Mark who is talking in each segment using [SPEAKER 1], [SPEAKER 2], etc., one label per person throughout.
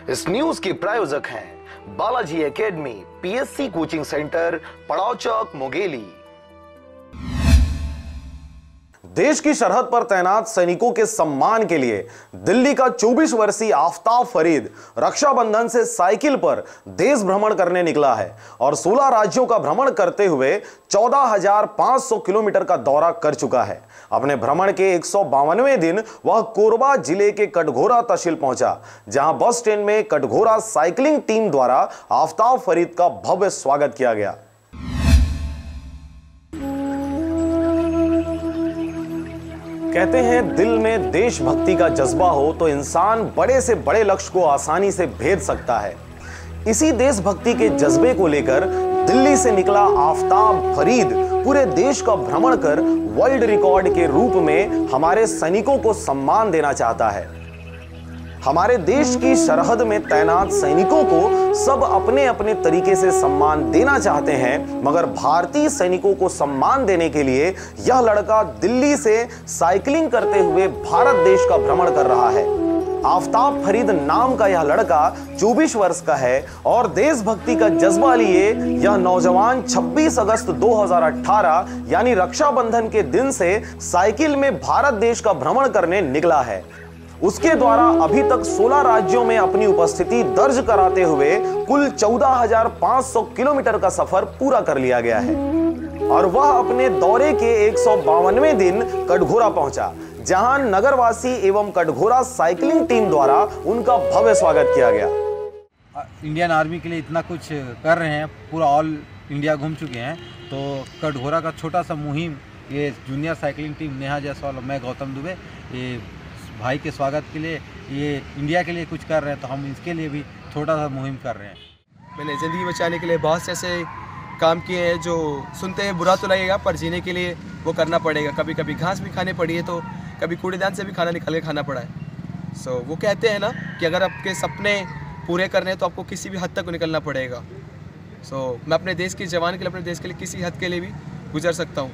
[SPEAKER 1] इस न्यूज के प्रायोजक हैं Balaji academy, PSC coaching centre, पड़ाव चौक, मुंगेली।
[SPEAKER 2] देश की सरहद पर तैनात सैनिकों के सम्मान के लिए दिल्ली का 24 वर्षीय आफ्ताब फरीद रक्षाबंधन से साइकिल पर देश भ्रमण करने निकला है और 16 राज्यों का भ्रमण करते हुए 14,500 किलोमीटर का दौरा कर चुका है। अपने भ्रमण के 152वें दिन वह कोरबा जिले के कटघोरा तहसील पहुंचा, जहां बस स्टैंड में कटघोरा साइकिलिंग टीम द्वारा आफ्ताब फरीद का भव्य स्वागत किया गया। कहते हैं दिल में देशभक्ति का जज्बा हो तो इंसान बड़े से बड़े लक्ष्य को आसानी से भेद सकता है। इसी देशभक्ति के जज्बे को लेकर दिल्ली से निकला आफ्ताब फरीद पूरे देश का भ्रमण कर वर्ल्ड रिकॉर्ड के रूप में हमारे सैनिकों को सम्मान देना चाहता है। हमारे देश की सरहद में तैनात सैनिकों को सब अपने अपने तरीके से सम्मान देना चाहते हैं, मगर भारतीय सैनिकों को सम्मान देने के लिए यह लड़का दिल्ली से साइकिलिंग करते हुए भारत देश का भ्रमण कर रहा है। आफ्ताब फरीद नाम का यह लड़का 24 वर्ष का है और देशभक्ति का जज्बा लिए यह नौजवान 26 अगस्त 2018 यानी रक्षाबंधन के दिन से साइकिल में भारत देश का भ्रमण करने निकला है। उसके द्वारा अभी तक 16 राज्यों में अपनी उपस्थिति दर्ज कराते हुए कुल 14,500 किलोमीटर का सफर पूरा कर लिया गया है और वह अपने दौरे के 152वें दिन कटघोरा पहुंचा, जहां नगरवासी एवं कटघोरा साइकिलिंग टीम द्वारा उनका भव्य स्वागत किया गया।
[SPEAKER 3] इंडियन आर्मी के लिए इतना कुछ कर रहे हैं, पूरा ऑल इंडिया घूम चुके हैं, तो कटघोरा का छोटा सा मुहिम, ये junior cycling team Neha Jaiswal और मैं गौतम दुबे, ये भाई के स्वागत के लिए ये इंडिया के लिए कुछ कर रहे हैं, तो हम इसके लिए भी छोटा सा मुहिम कर रहे हैं।
[SPEAKER 4] मैंने ज़िंदगी बचाने के लिए बहुत से ऐसे काम किए हैं जो सुनते हैं बुरा तो लगेगा, पर जीने के लिए वो करना पड़ेगा। कभी कभी घास भी खानी पड़ी है, तो कभी कूड़ेदान से भी खाना निकाल के खाना पड़ा है। सो वो कहते हैं ना कि अगर आपके सपने पूरे करने हैं तो आपको किसी भी हद तक निकलना पड़ेगा। सो मैं अपने देश के जवान के लिए, अपने देश के लिए किसी हद के लिए भी गुजर सकता हूँ।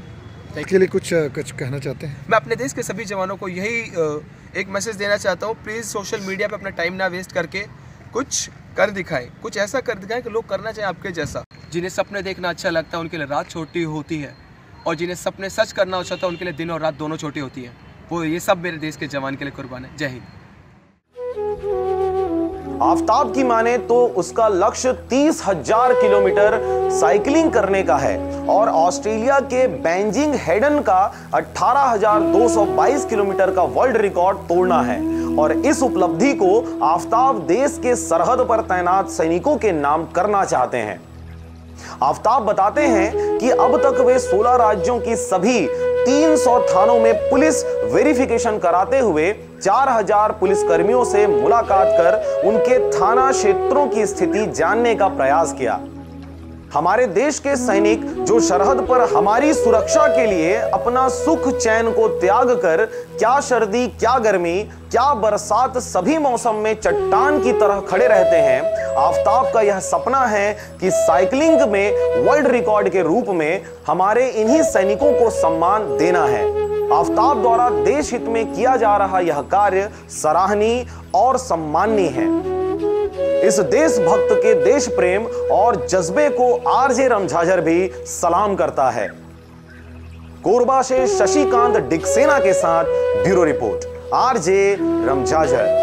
[SPEAKER 5] इसके लिए कुछ कहना चाहते हैं?
[SPEAKER 4] मैं अपने देश के सभी जवानों को यही एक मैसेज देना चाहता हूँ, प्लीज़ सोशल मीडिया पे अपना टाइम ना वेस्ट करके कुछ कर दिखाएं, कुछ ऐसा कर दिखाएं कि लोग करना चाहें आपके जैसा। जिन्हें सपने देखना अच्छा लगता है उनके लिए रात छोटी होती है, और जिन्हें सपने सच करना अच्छा होता है उनके लिए दिन और रात दोनों छोटी होती है। वो ये सब मेरे देश के जवान के लिए कुर्बान है। जय हिंद।
[SPEAKER 2] आफ्ताब की माने तो उसका लक्ष्य 30,000 किलोमीटर साइकिलिंग करने का है और ऑस्ट्रेलिया के बेजिंग हेडन का 18,222 किलोमीटर का वर्ल्ड रिकॉर्ड तोड़ना है और इस उपलब्धि को आफ्ताब देश के सरहद पर तैनात सैनिकों के नाम करना चाहते हैं। आफ्ताब बताते हैं कि अब तक वे 16 राज्यों की सभी 300 थानों में पुलिस वेरिफिकेशन कराते हुए 4,000 पुलिसकर्मियों से मुलाकात कर उनके थाना क्षेत्रों की स्थिति जानने का प्रयास किया। हमारे देश के सैनिक जो सरहद पर हमारी सुरक्षा के लिए अपना सुख चैन को त्याग कर क्या सर्दी, क्या गर्मी, क्या बरसात, सभी मौसम में चट्टान की तरह खड़े रहते हैं, आफ्ताब का यह सपना है कि साइकिलिंग में वर्ल्ड रिकॉर्ड के रूप में हमारे इन्हीं सैनिकों को सम्मान देना है। आफ्ताब द्वारा देश हित में किया जा रहा यह कार्य सराहनीय और सम्माननीय है। इस देशभक्त के देश प्रेम और जज्बे को आरजे रमझाझर भी सलाम करता है। कोरबा से शशिकांत डिक्सेना के साथ ब्यूरो रिपोर्ट, आरजे रमझाझर।